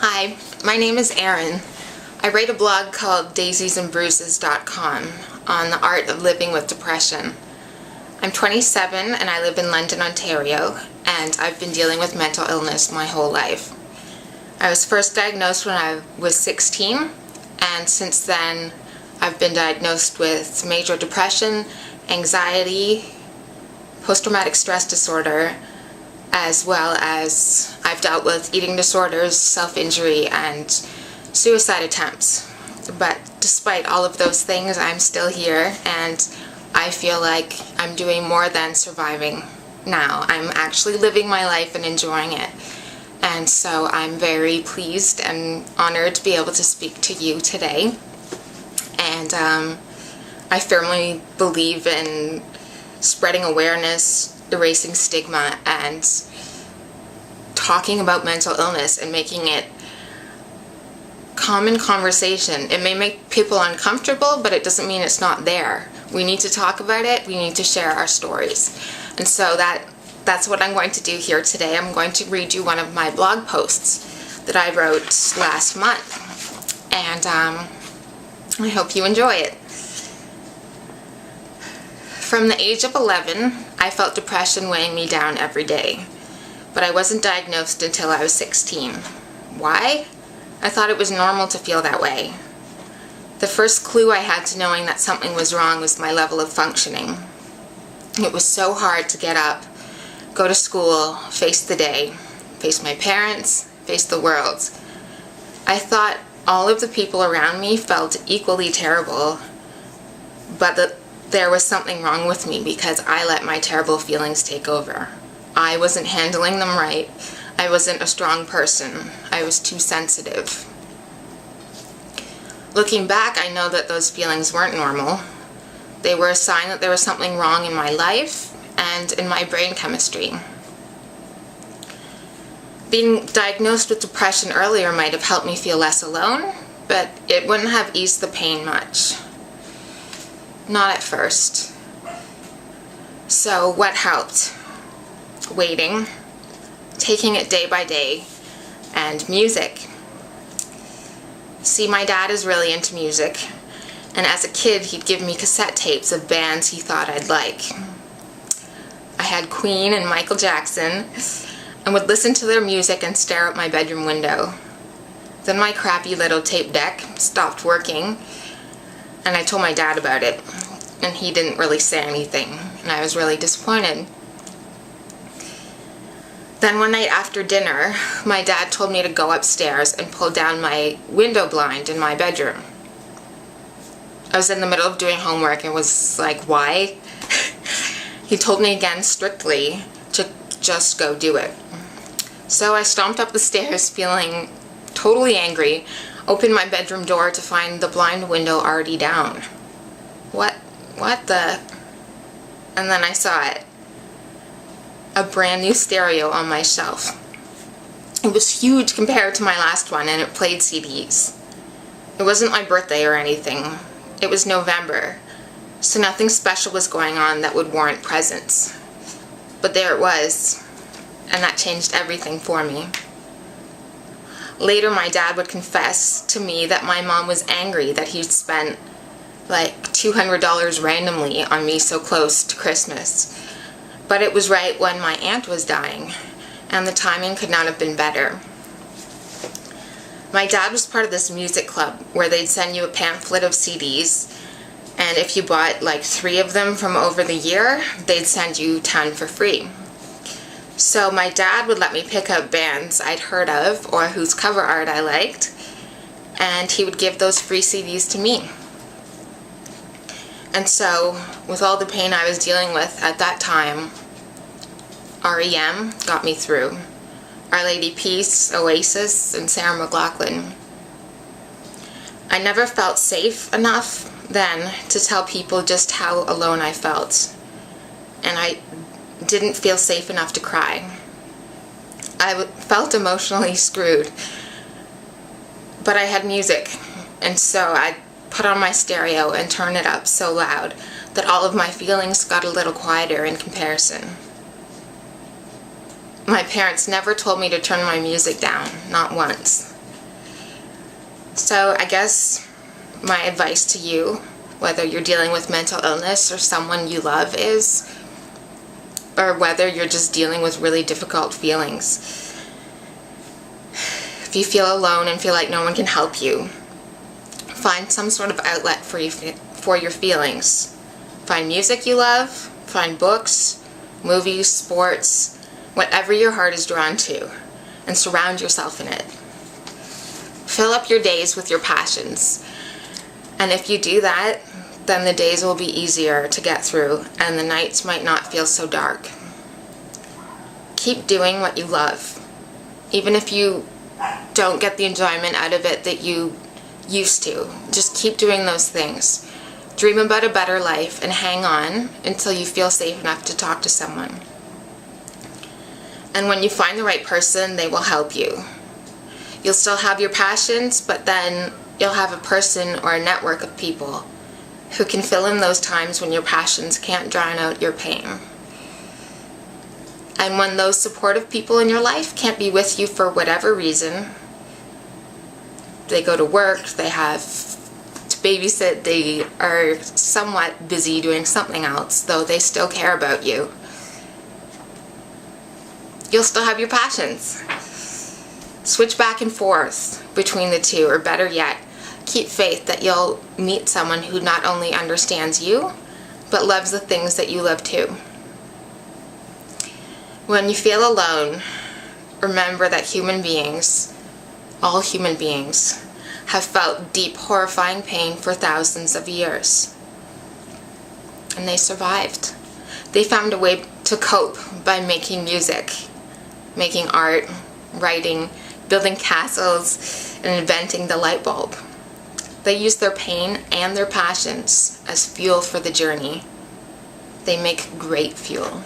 Hi, my name is Erin. I write a blog called daisiesandbruises.com on the art of living with depression. I'm 27 and I live in London, Ontario, and I've been dealing with mental illness my whole life. I was first diagnosed when I was 16, and since then I've been diagnosed with major depression, anxiety, post-traumatic stress disorder, as well as I've dealt with eating disorders, self-injury, and suicide attempts. But despite all of those things, I'm still here, and I feel like I'm doing more than surviving now. I'm actually living my life and enjoying it. And so I'm very pleased and honored to be able to speak to you today. And I firmly believe in spreading awareness, erasing stigma, and talking about mental illness and making it common conversation. It may make people uncomfortable, but it doesn't mean it's not there. We need to talk about it. We need to share our stories. And so that's what I'm going to do here today. I'm going to read you one of my blog posts that I wrote last month. And I hope you enjoy it. From the age of 11, I felt depression weighing me down every day, but I wasn't diagnosed until I was 16. Why? I thought it was normal to feel that way. The first clue I had to knowing that something was wrong was my level of functioning. It was so hard to get up, go to school, face the day, face my parents, face the world. I thought all of the people around me felt equally terrible, but there was something wrong with me because I let my terrible feelings take over. I wasn't handling them right. I wasn't a strong person. I was too sensitive. Looking back, I know that those feelings weren't normal. They were a sign that there was something wrong in my life and in my brain chemistry. Being diagnosed with depression earlier might have helped me feel less alone, but it wouldn't have eased the pain much. Not at first. So what helped? Waiting, taking it day by day, and music. See, my dad is really into music, and as a kid he'd give me cassette tapes of bands he thought I'd like. I had Queen and Michael Jackson, and would listen to their music and stare out my bedroom window. Then my crappy little tape deck stopped working, and I told my dad about it, and he didn't really say anything, and I was really disappointed. Then one night after dinner, my dad told me to go upstairs and pull down my window blind in my bedroom. I was in the middle of doing homework and was like, why? He told me again strictly to just go do it. So I stomped up the stairs feeling totally angry, opened my bedroom door to find the blind window already down. What the? And then I saw it. A brand new stereo on my shelf. It was huge compared to my last one, and it played CDs. It wasn't my birthday or anything. It was November, so nothing special was going on that would warrant presents. But there it was, and that changed everything for me. Later, my dad would confess to me that my mom was angry that he'd spent like $200 randomly on me so close to Christmas. But it was right when my aunt was dying, and the timing could not have been better. My dad was part of this music club where they'd send you a pamphlet of CDs, and if you bought like 3 of them from over the year, they'd send you 10 for free. So my dad would let me pick out bands I'd heard of or whose cover art I liked, and he would give those free CDs to me. And so, with all the pain I was dealing with at that time, REM got me through. Our Lady Peace, Oasis, and Sarah McLachlan. I never felt safe enough then to tell people just how alone I felt. And I didn't feel safe enough to cry. I felt emotionally screwed. But I had music, and so I put on my stereo and turn it up so loud that all of my feelings got a little quieter in comparison. My parents never told me to turn my music down, not once. So I guess my advice to you, whether you're dealing with mental illness or someone you love or whether you're just dealing with really difficult feelings, if you feel alone and feel like no one can help you, find some sort of outlet for your feelings. Find music you love, find books, movies, sports, whatever your heart is drawn to, and surround yourself in it. Fill up your days with your passions. And if you do that, then the days will be easier to get through and the nights might not feel so dark. Keep doing what you love. Even if you don't get the enjoyment out of it that you used to, just keep doing those things. Dream about a better life and hang on until you feel safe enough to talk to someone. And when you find the right person, they will help you. You'll still have your passions, but then you'll have a person or a network of people who can fill in those times when your passions can't drown out your pain. And when those supportive people in your life can't be with you for whatever reason, they go to work, they have to babysit, they are somewhat busy doing something else, though they still care about you, you'll still have your passions. Switch back and forth between the two, or better yet, keep faith that you'll meet someone who not only understands you, but loves the things that you love too. When you feel alone, remember that human beings, all human beings, have felt deep, horrifying pain for thousands of years. And they survived. They found a way to cope by making music, making art, writing, building castles, and inventing the light bulb. They use their pain and their passions as fuel for the journey. They make great fuel.